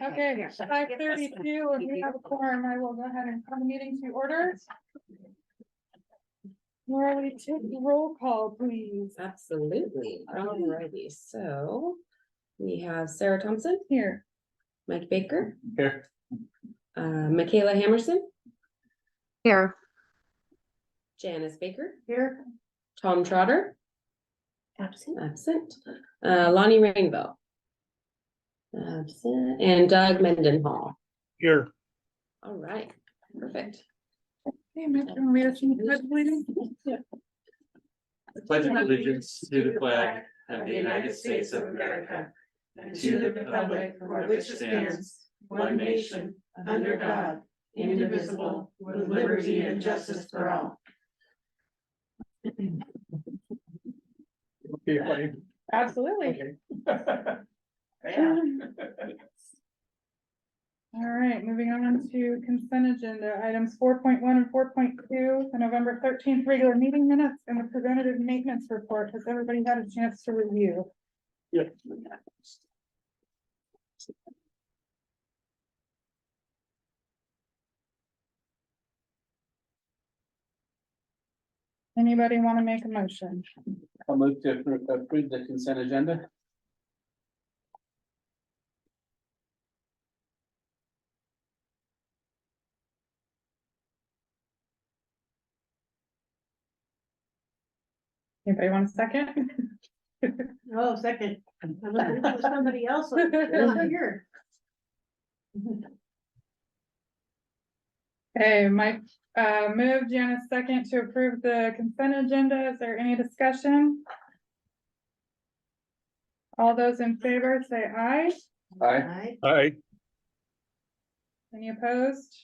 Okay, 5:32, and we have a quorum. I will go ahead and call the meeting to order. Where we take the roll call, please. Absolutely. Alrighty, so we have Sarah Thompson, Here. Mike Baker, Here. Michaela Hammerson, Here. Janice Baker, Here. Tom Trotter, Absent. Lonnie Rainbow, absent, and Doug Mendenhall. Here. All right, perfect. Hey, Mike, can we read us the pledge, please? Pledge allegiance to the flag of the United States of America and to the republic for which it stands, one nation, under God, indivisible, with liberty and justice for all. Okay, fine. Absolutely. Yeah. All right, moving on to consent agenda, items 4.1 and 4.2, the November 13th regular meeting minutes and the preventative maintenance report. Has everybody had a chance to review? Yep. Anybody want to make a motion? I'll move to approve the consent agenda. Anybody want a second? Oh, second. I'm looking for somebody else over here. Okay, Mike, moved, Janice second to approve the consent agenda. Is there any discussion? All those in favor say aye. Aye. Aye. Aye. Any opposed?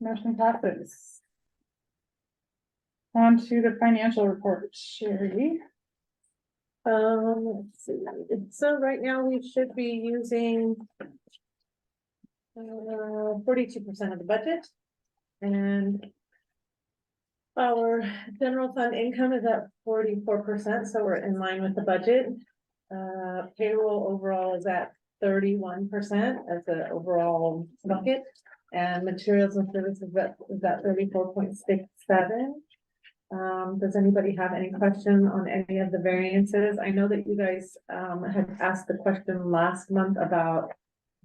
Motion passes. On to the financial report, Sherry. Let's see, so right now we should be using 42% of the budget. And our general fund income is at 44%, so we're in line with the budget. Payroll overall is at 31% as the overall bucket. And materials and services is at 34.67. Does anybody have any question on any of the variances? I know that you guys had asked the question last month about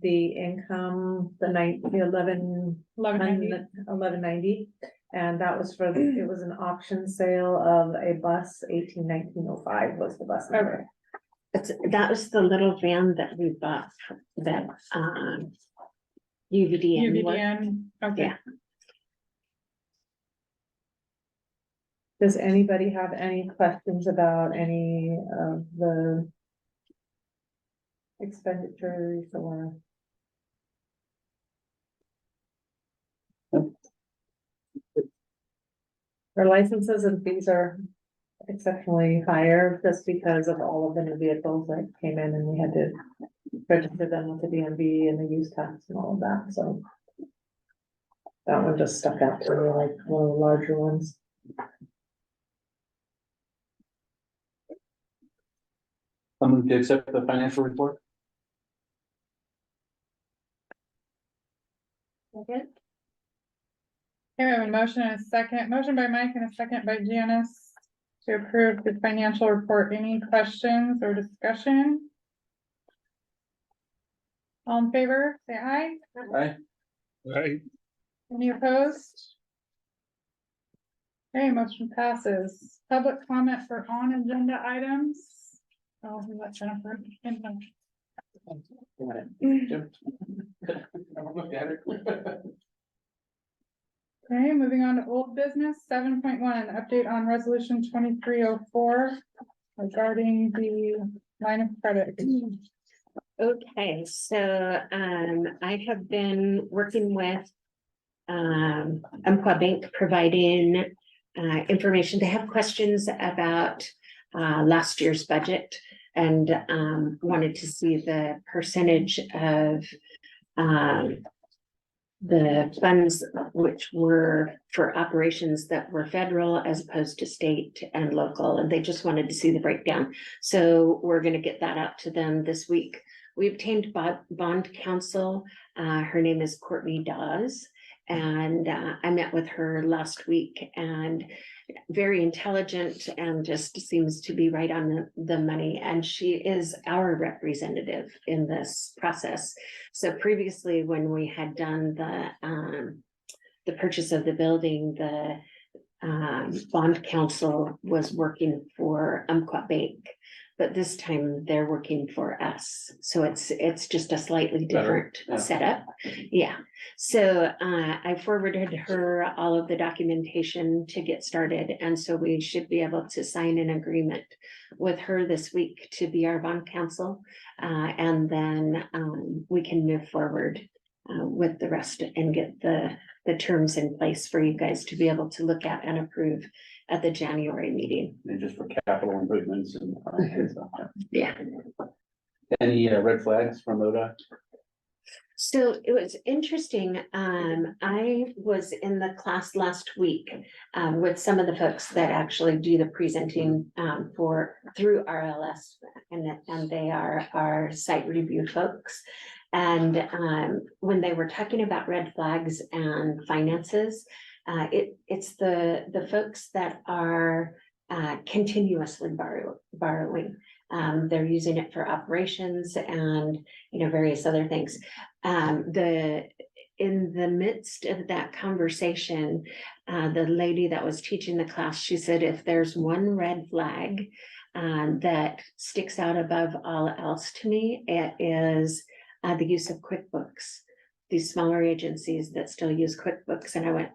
the income, the 1190, and that was for it was an auction sale of a bus. 181905 was the bus number. That was the little van that we bought that UVDN was. UVDN, okay. Yeah. Does anybody have any questions about any of the expenditures or? Our licenses and fees are exceptionally higher just because of all of the new vehicles that came in and we had to register them with the DMV and the use tax and all of that, so. That one just stuck out to me like one of the larger ones. I'll move to accept the financial report. Okay. Okay, we have a motion and a second, motion by Mike and a second by Janice to approve the financial report. Any questions or discussion? All in favor, say aye. Aye. Aye. Any opposed? Okay, motion passes. Public comment for on agenda items. Oh, we let Jennifer in. Jim. Look at it. Okay, moving on to old business, 7.1, update on resolution 2304 regarding the line of credit. Okay, so I have been working with Umpqua Bank providing information. They have questions about last year's budget and wanted to see the percentage of the funds which were for operations that were federal as opposed to state and local, and they just wanted to see the breakdown. So we're going to get that out to them this week. we obtained bond counsel. Her name is Courtney Dawes. And I met with her last week, and very intelligent and just seems to be right on the money. And she is our representative in this process. So previously, when we had done the purchase of the building, the bond counsel was working for Umpqua Bank. But this time they're working for us. So it's just a slightly Better, different yeah. setup. Yeah. So I forwarded her all of the documentation to get started. And so we should be able to sign an agreement with her this week to be our bond counsel. And then we can move forward with the rest and get the terms in place for you guys to be able to look at and approve at the January meeting. And just for capital improvements and stuff. Yeah. Any red flags from ODOT? So it was interesting. I was in the class last week with some of the folks that actually do the presenting through RLS, and they are our site review folks. And when they were talking about red flags and finances, it's the folks that are continuously borrowing. They're using it for operations and, various other things. In the midst of that conversation, the lady that was teaching the class, she said, if there's one red flag that sticks out above all else to me, it is the use of QuickBooks. These smaller agencies that still use QuickBooks. And I went,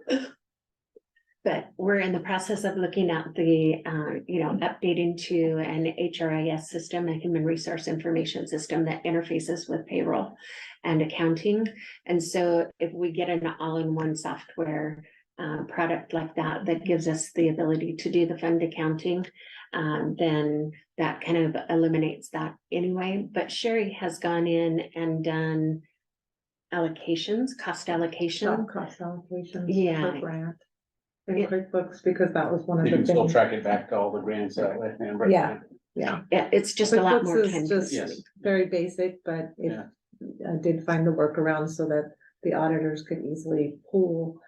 but we're in the process of looking at the, updating to an HRIS system, a human resource information system that interfaces with payroll and accounting. And so if we get an all-in-one software product like that gives us the ability to do the fund accounting, then that kind of eliminates that anyway. But Sherry has gone in and done allocations, cost allocation. Cost allocations. Yeah. Per grant. In Yeah. QuickBooks, because that was one of You the can still things. track it back to all the grants that way. and- Yeah. Yeah. Yeah, it's just a lot more QuickBooks time. is just Yes. very basic, but it Yeah. I did find the workaround so that the auditors could easily pull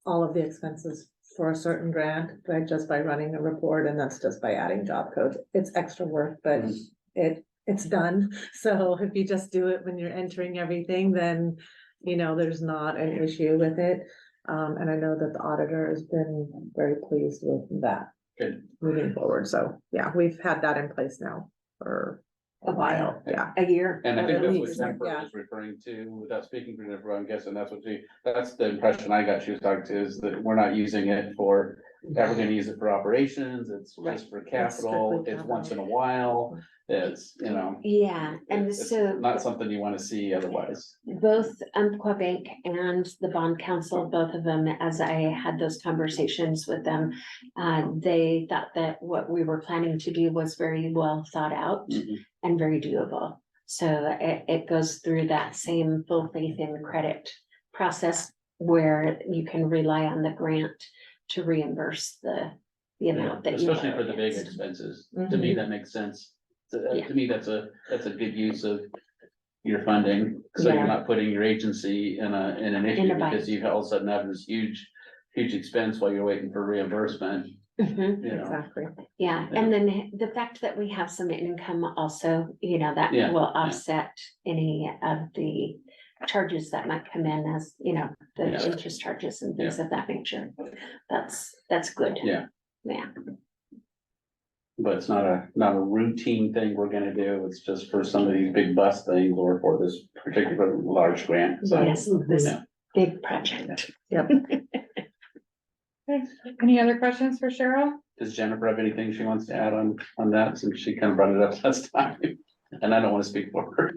all of the expenses for a certain grant, but just by running a report, and that's just by adding job codes. It's extra work, but Mhm. it's done. So if you just do it when you're entering everything, then, there's not an issue with it. And I know that the auditor has been very pleased with that Good. moving forward. So, yeah, we've had that in place now for a while. Yeah. A year. And I think At that's what least, Jennifer yeah. was referring to, without speaking for Jennifer, I'm guessing that's the impression I got she was talking to, is that we're not using it for, ever gonna use it for operations, it's Right. just for capital, strictly it's once in a capital. while, it's, Yeah, and it's so not something you wanna see otherwise. both Umpqua Bank and the bond council, both of them, as I had those conversations with them, they thought that what we were planning to do was very well thought out Mhm. and very doable. So it goes through that same full faith in credit process where you can rely on the grant to reimburse the amount that you. Especially for the borrowed big against. expenses, to me, that makes sense. To me, that's a good use of your funding, so Yeah. you're not putting your agency in an issue, a bind. because you all of a sudden have this huge expense while you're waiting for reimbursement, Mhm. you know. Exactly. Yeah, and then the fact that we have some income also, that Yeah, will yeah. offset any of the charges that might come in as, the Yeah. interest charges and things of that nature. That's good. Yeah. Yeah, But it's not a routine thing we're gonna do, it's just for some of these big bus things or for this particular large grant, so. yes, this Yeah. big project. Yep. Okay. Any other questions for Cheryl? Does Jennifer have anything she wants to add on that, since she kind of brought it up last time? And I don't wanna speak for her.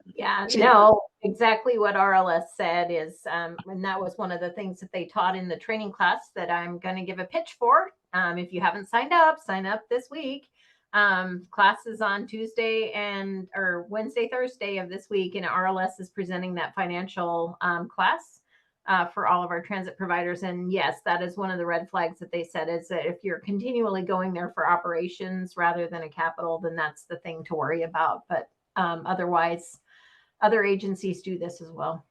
Yeah, no, exactly what RLS said is, and that was one of the things that they taught in the training class that I'm going to give a pitch for. If you haven't signed up, sign up this week. Class is on Tuesday or Wednesday, Thursday of this week, and RLS is presenting that financial class for all of our transit providers. And yes, that is one of the red flags that they said, is that if you're continually going there for operations rather than a capital, then that's the thing to worry about. But Otherwise, other agencies do this as well.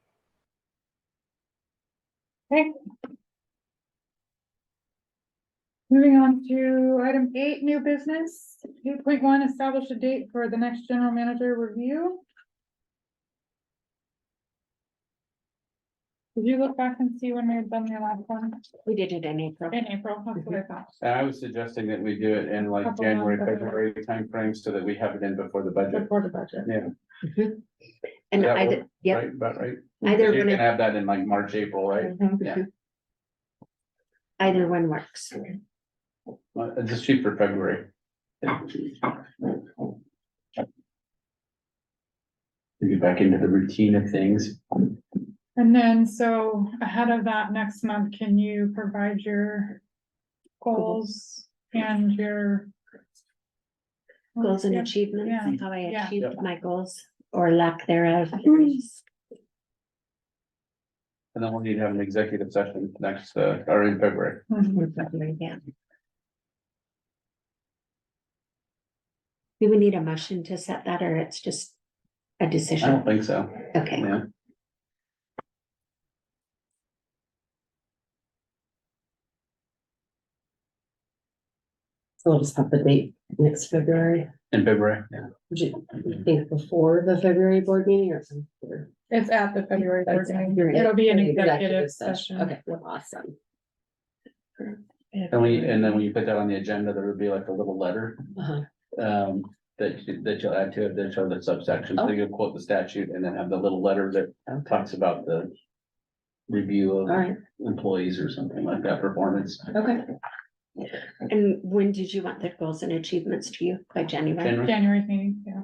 Okay. Moving on to item 8, new business. 8.1, establish a date for the next general manager review. Did you look back and see when we had done the last one? We did it in April. In April, that's what I thought. And I was suggesting that we do it in like Couple January, months. February timeframe so that we have it in before the budget. Before the budget. Yeah, And That either, work? yep, right, about right. either You one, can have that in like March, April, right? Yeah. either one works. Well, it's just cheap for February. To get back into the routine of things. And then, so ahead of that next month, can you provide your goals and your Goals and Yeah, achievements, yeah, how I yeah. achieved my goals or lack thereof. And then we'll need to have an executive session next, or in February. Mhm. Yeah. Do we need a motion to set that, or it's just a I don't decision? think so. Okay, Yeah. So we'll just have the date next February. In February, yeah. Would you think before the February board meeting or after? It's at the February board meeting. February. It'll be an Executive executive session. Okay, well, awesome. And then when you put that on the agenda, there would be like a little letter, Uh-huh. that you'll add to it, that show the subsection, so you'll quote the statute and then have the little letter that Okay, talks about the review all of right, employees or something like that, performance. okay. and when did you want the goals and achievements to you? By January? January. January meeting, yeah.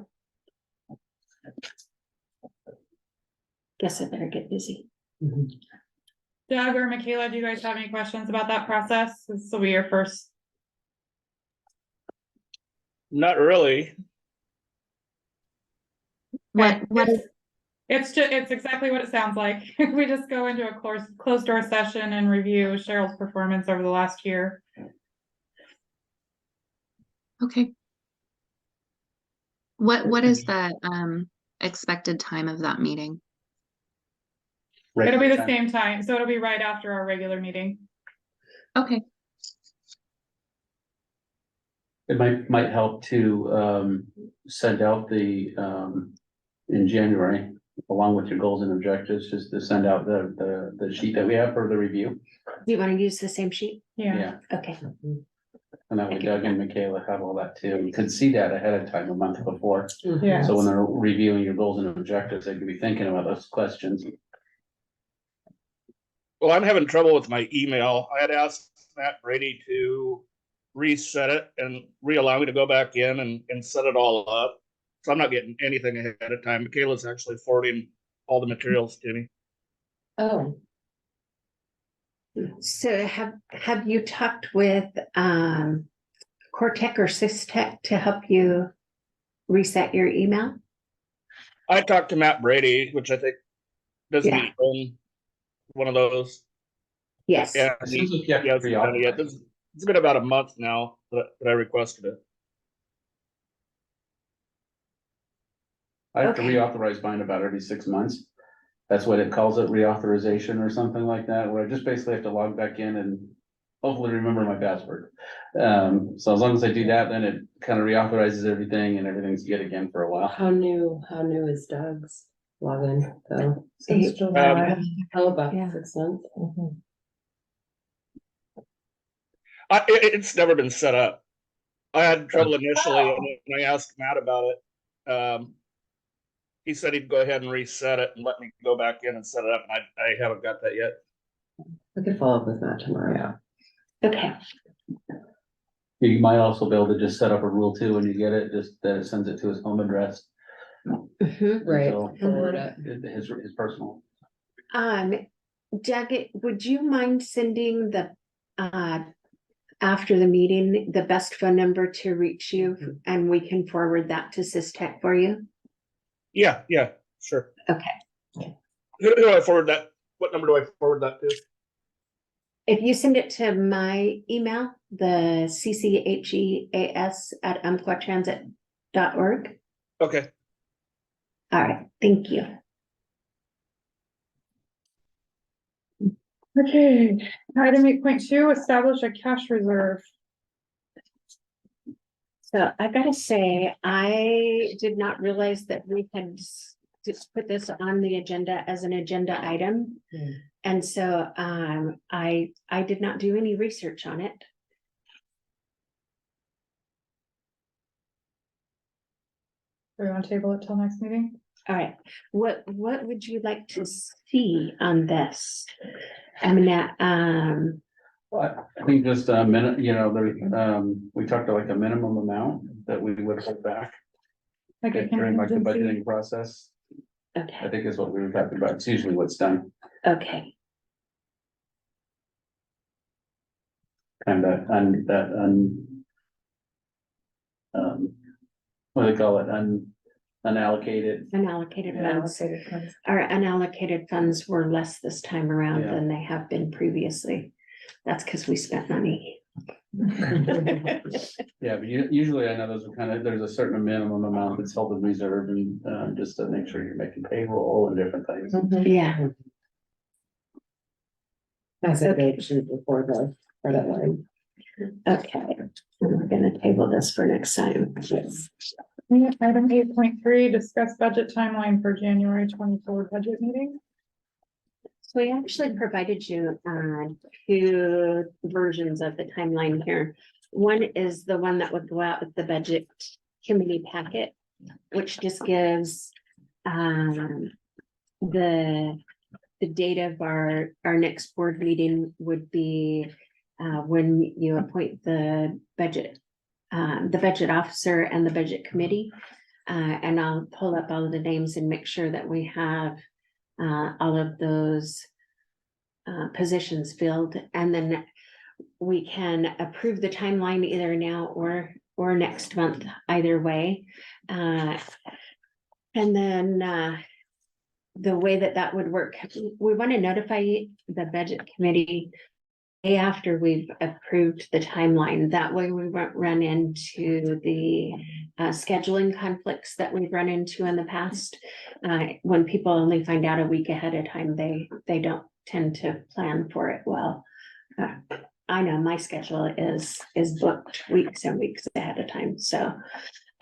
Guess I better get busy. Mhm. Doug or Michaela, do you guys have any questions about that process? This will be your first. Not really. What is, It's exactly what it sounds like. We just go into a closed door session and review Cheryl's performance over the last year. Okay. What is the expected time of that meeting? It'll be the Time. same time, so it'll be right after our regular meeting. Okay, It might help to, send out the, in January, along with your goals and objectives, just to send out the sheet that we have for the review. Do you want to use the same sheet? Yeah, Okay, And that way Doug and Michaela have all that too. You could see that ahead of time, a month before. yeah. So when they're reviewing your goals and objectives, they could be thinking about those questions. Well, I'm having trouble with my email. I had asked Matt Brady to reset it and re-allow me to go back in and set it all up. So I'm not getting anything ahead of time. Michaela's actually forwarding all the materials to me. Oh, so have you talked with Cortec or Systech to help you reset your email? I talked to Matt Brady, which I think doesn't Yeah. he own one of those? Yes. Yeah, It seems like you have he to hasn't done it yet. pre-authorize. It's been about a month now that I requested it. I have to Okay. reauthorize mine about every 6 months. That's what it calls it, reauthorization or something like that, where I just basically have to log back in and hopefully remember my password. So as long as I do that, then it kind of reauthorizes everything and everything's good again for a while. how new is Doug's login though? Since July. How about Yeah. 6 months? It's never been set up. I had trouble initially when I asked Matt about it. He said he'd go ahead and reset it and let me go back in and set it up, and I haven't got that yet. I could follow up with Matt tomorrow. Okay, You might also be able to just set up a rule too when you get it, just that it sends it to his home address. mhm. Right. So, Forward it. His personal. Doug, would you mind sending the, after the meeting, the best phone number to reach you, and we can forward that to Systech for you? Yeah, sure. Okay. Who do I forward that? What number do I forward that to? If you send it to my email, the ccheas@umpquatransit.org, Okay, All right, thank you. Okay, item 8.2, establish a cash reserve. So I gotta say, I did not realize that we had just put this on the agenda as an agenda item. Hmm. And so, I did not do any research on it. Do we want to table it till next meeting? All right, what would you like to see on this? I mean, Well, I think just a minute, we talked to like a minimum amount that we would hold back Like a during like the contingency? budgeting process. I okay, think is what we were talking about. It's usually what's done, okay, kind of, what do they call it, unallocated. unallocated funds. Our unallocated funds were less this time around Yeah. than they have been previously. That's because we spent money. Yeah, but usually I know those are kind of, there's a certain minimum amount that's held in reserve and just to make sure you're making payroll and different things. Yeah, As a date before the, for that line. okay, we're gonna table this for next time. Yeah, item 8.3, discuss budget timeline for January 24 budget meeting. So we actually provided you two versions of the timeline here. One is the one that would go out with the budget committee packet, which just gives the date of our next board meeting would be when you appoint the budget officer and the budget committee. And I'll pull up all of the names and make sure that we have all of those positions filled, and then we can approve the timeline either now or next month, either way. And then the way that would work, we want to notify the budget committee after we've approved the timeline. That way we won't run into the scheduling conflicts that we've run into in the past. When people only find out a week ahead of time, they don't tend to plan for it well. I know my schedule is booked weeks and weeks ahead of time. So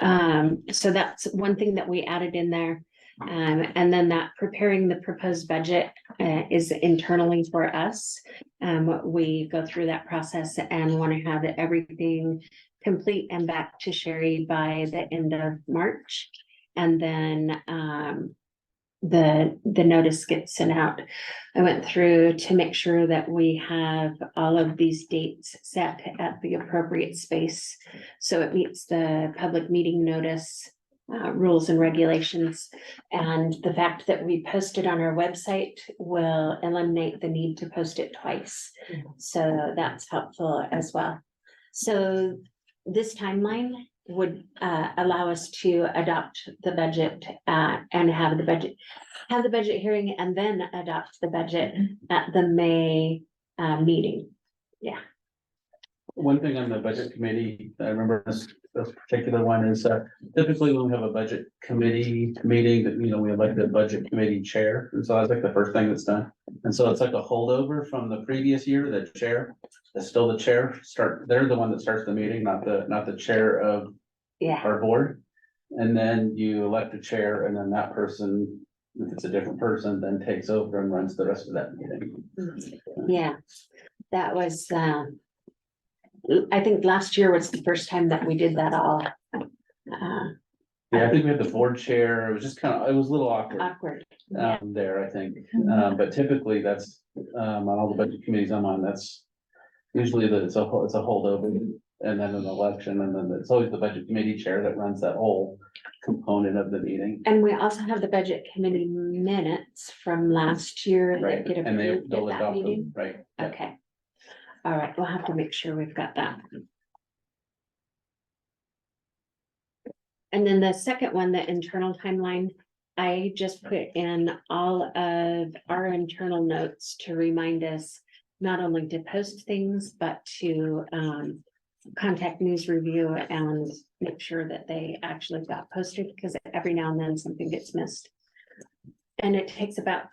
that's one thing that we added in there. And then that preparing the proposed budget is internally for us. We go through that process and want to have everything complete and back to Sherry by the end of March. And then the notice gets sent out. I went through to make sure that we have all of these dates set at the appropriate space, so it meets the public meeting notice rules and regulations. And the fact that we posted on our website will eliminate the need to post it twice. So that's helpful as well. So this timeline would allow us to adopt the budget and have the budget hearing and then adopt the budget at the May meeting. Yeah. One thing on the budget committee, I remember this particular one is typically when we have a budget committee meeting that, we elect the budget committee chair. And so that's like the first thing that's done. And so it's like a holdover from the previous year, the chair is still the chair. They're the one that starts the meeting, not the chair of Yeah. our board. And then you elect a chair and then that person, if it's a different person, then takes over and runs the rest of that meeting. Yeah, that was, I think last year was the first time that we did that all. Yeah, I think we had the board chair. It was just it was a little awkward. Awkward. There, I think, but typically that's, on all the budget committees I'm on, that's usually it's a holdover. And then an election, and then it's always the budget committee chair that runs that whole component of the meeting. And we also have the budget committee minutes from last year Right, that get and approved they'll at that adopt meeting. them, right? Okay. All right, we'll have to make sure we've got that. And then the second one, the internal timeline, I just put in all of our internal notes to remind us not only to post things, but to contact news review and make sure that they actually got posted, because every now and then something gets missed. And it takes about,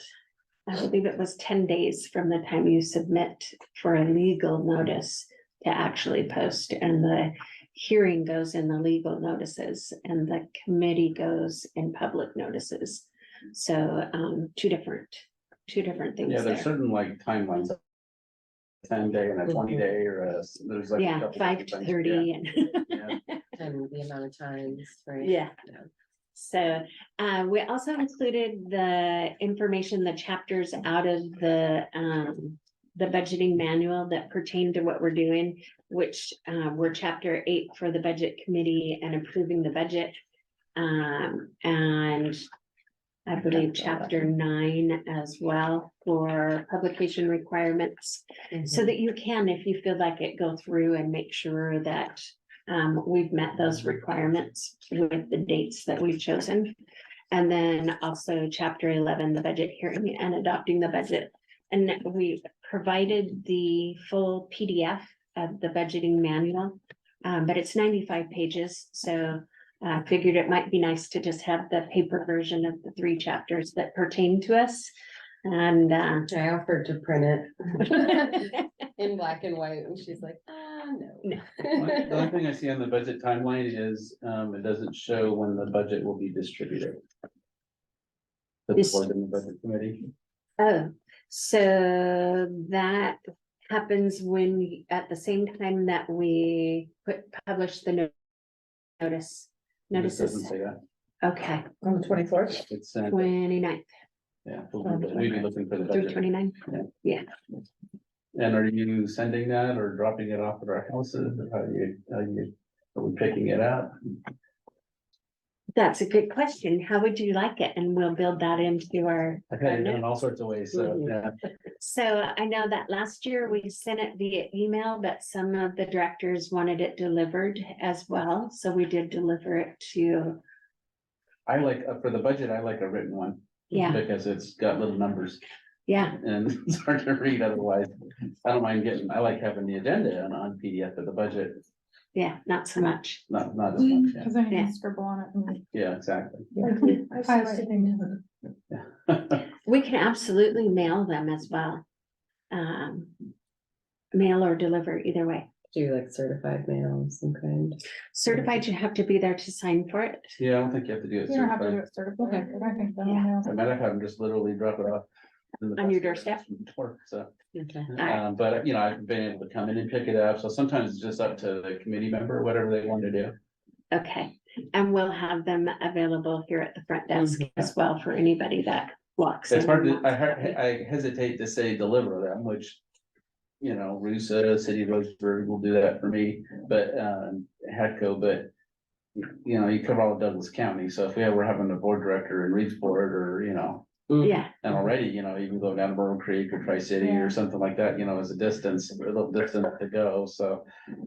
I believe it was 10 days from the time you submit for a legal notice to actually post, and the hearing goes in the legal notices and the committee goes in public notices. So, two different things Yeah, there's there. certain like timelines. 10-day and a 20-day or there's like. a Yeah, couple 5 to different things. 30 and. Yeah. And the amount of times, right? Yeah. So, we also included the information, the chapters out of the budgeting manual that pertain to what we're doing, which, were chapter 8 for the budget committee and approving the budget. And I believe chapter 9 as well for publication requirements. So that you can, if you feel like it, go through and make sure that we've met those requirements with the dates that we've chosen. And then also chapter 11, the budget hearing and adopting the budget. And we provided the full PDF of the budgeting manual, but it's 95 pages. So I figured it might be nice to just have the paper version of the 3 chapters that pertain to us. And I offered to print it in black and white, and she's like, no. The only thing I see on the budget timeline is, it doesn't show when the budget will be distributed. To the This- board and the budget committee. Oh, so that happens when, at the same time that we publish the notice, It just doesn't notices. say that. Okay, On the 24th. It's sent, 29th yeah, we'd be looking for the through budget. 29. And are you sending that or dropping it off at our houses? Or are we picking it up? That's a good question. How would you like it? And we'll build that into our. I've had it done in all sorts of ways, so, yeah. So I know that last year we sent it via email, but some of the directors wanted it delivered as well. So we did deliver it to, I like, for the budget, I like a written one. yeah, Because it's got little numbers yeah, and it's hard to read otherwise. I don't mind I like having the agenda on PDF of the budget, yeah, not so much. not as much, yeah. Cause then you Yeah. can scribble on it. and- Yeah, exactly. We can absolutely mail them as well. Mail or deliver, either way. Do like certified mail of some kind. Certified, you have to be there to sign for it. Yeah, I don't think you have to do it. You don't have to do certified. it certified, but I think that. Yeah. I might have had them just literally drop it off. in the On your bus doorstep? door, So, Okay. Alright. but I've been able to come in and pick it up. So sometimes it's just up to the committee member, whatever they want to do. Okay, and we'll have them available here at the front desk as well for anybody that walks. It's in hard and to, wants- I hesitate to say deliver them, which. Rusa, City of Roseburg will do that for me, but, Hatco, but. You cover all of Douglas County, so if we're having a board director in Reedsport or, Yeah, and already, you can go down to Burrow Creek or Tri-City Yeah. or something like that, as a distance, a little distance to go, so.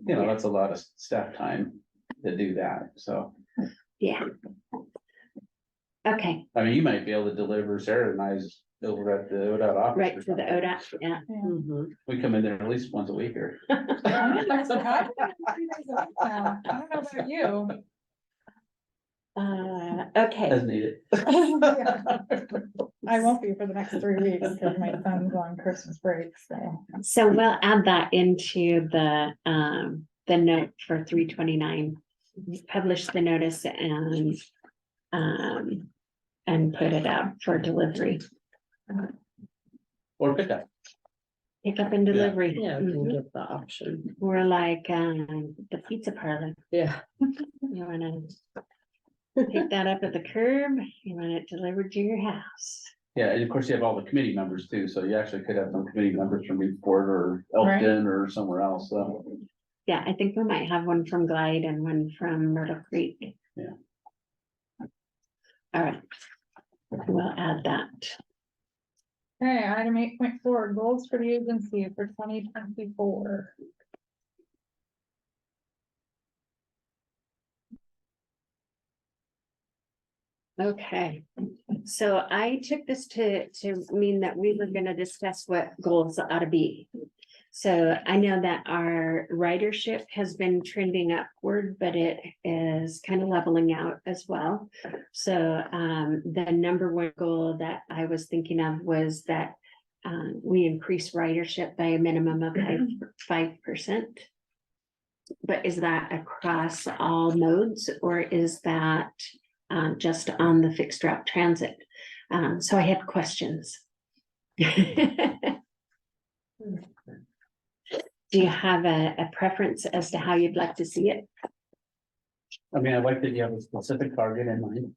That's a lot of staff time to do that, so, yeah. Okay, I mean, you might be able to deliver Sarah and I's over at the ODOT office. right or to the something. ODOT, yeah. Yeah. Mhm. We come in there at least once a week or. I don't know about you. Okay, As needed. I won't be for the next 3 weeks because my son's on Christmas break, so. so we'll add that into the note for 329. Publish the notice and put it out for delivery, Or pick up. pick up and delivery. Yeah, we can Mhm. give the option. We're like, the pizza parlor. Yeah. You wanna pick that up at the curb, you want it delivered to your house. Yeah, and of course you have all the committee members too, so you actually could have some committee members from Reedsport or Elkton or somewhere else, so. Yeah, I think we might have one from Glide and one from Myrtle Creek. Yeah. All right. We'll add that. Okay, item 8.4, goals for the agency for 2024. Okay, so I took this to mean that we were gonna discuss what goals ought to be. So I know that our ridership has been trending upward, but it is kind of leveling out as well. So the number one goal that I was thinking of was that we increase ridership by a minimum of 5%. But is that across all modes, or is that just on the fixed route transit? So I had questions. Do you have a preference as to how you'd like to see it? I mean, I like that you have a specific target in mind.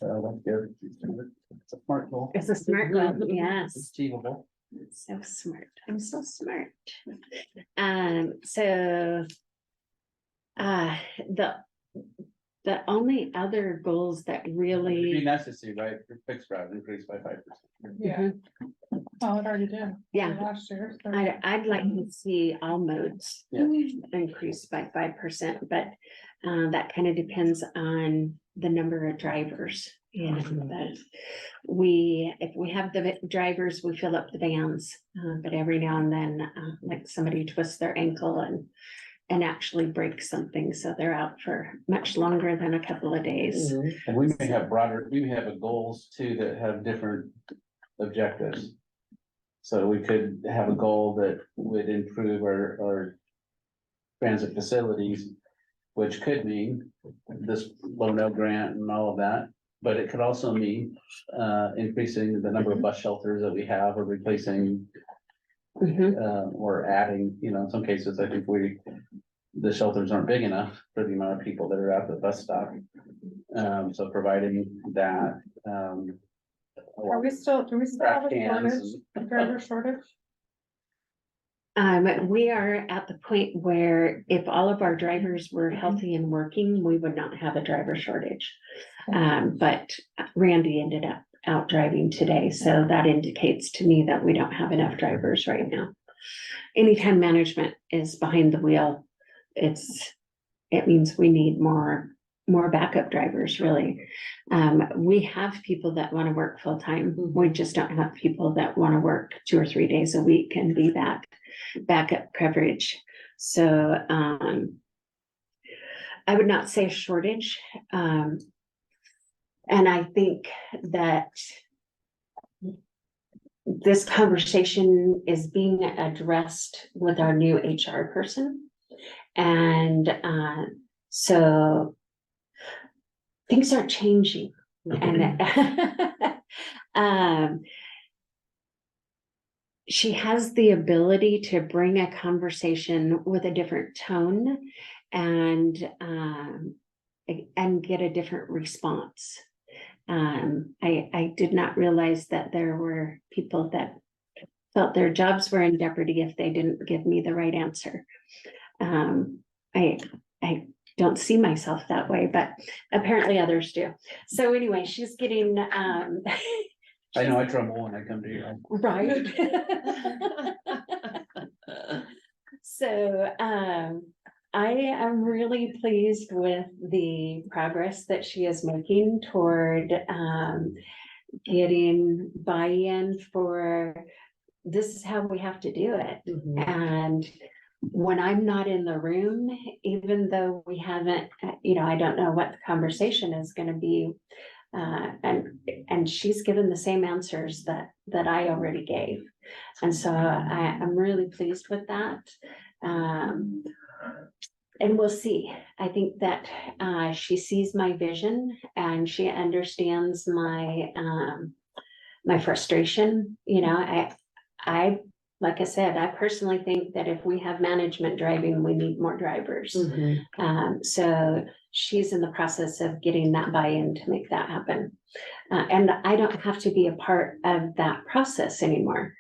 So I like your, it's a smart goal. It's a smart goal, It's yes. achievable. So smart. I'm so smart. So the only other goals that It'd be really, nice to see, right, your fixed route increased by 5%. Yeah, oh, it already did. yeah, Last year. so- I'd like to see all modes Yeah. increase by 5%, but that kind of depends on the number of drivers. You know, that if we have the drivers, we fill up the vans, but every now and then, like somebody twists their ankle and actually breaks something, so they're out for much longer than a couple of days. And we may have goals too that have different objectives. So we could have a goal that would improve our transit facilities, which could mean this low-no grant and all of that. But it could also mean increasing the number of bus shelters that we have, or replacing or adding, you know, in some cases, I think the shelters aren't big enough for the amount of people that are at the bus stop. So providing that. Do we still have a shortage, a driver shortage? We are at the point where if all of our drivers were healthy and working, we would not have a driver shortage. But Randy ended up out driving today, so that indicates to me that we don't have enough drivers right now. Anytime management is behind the wheel, it means we need more backup drivers, really. We have people that want to work full-time. We just don't have people that want to work 2 or 3 days a week and be that backup coverage. So I would not say shortage. And I think that this conversation is being addressed with our new HR person. And so things are changing. And she has the ability to bring a conversation with a different tone and get a different response. I did not realize that there were people that felt their jobs were in jeopardy if they didn't give me the right answer. I don't see myself that way, but apparently others do. So anyway, she's getting I know I tremble when I come to you. right. So I am really pleased with the progress that she is making toward getting buy-in for this is how we have to do it. And when I'm not in the room, even though we haven't, I don't know what the conversation is going to be. And she's given the same answers that I already gave. And so I'm really pleased with that. And we'll see. I think that she sees my vision and she understands my my frustration. I like I said, I personally think that if we have management driving, we need more drivers. So she's in the process of getting that buy-in to make that happen. And I don't have to be a part of that process anymore.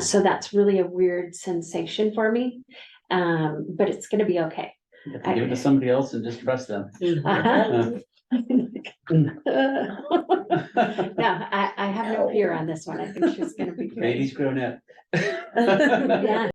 So that's really a weird sensation for me. But it's going to be okay. You have to give it to somebody else and just trust them. No, I have no fear on this one. I think she's going to be great. Baby's grown up. Yeah.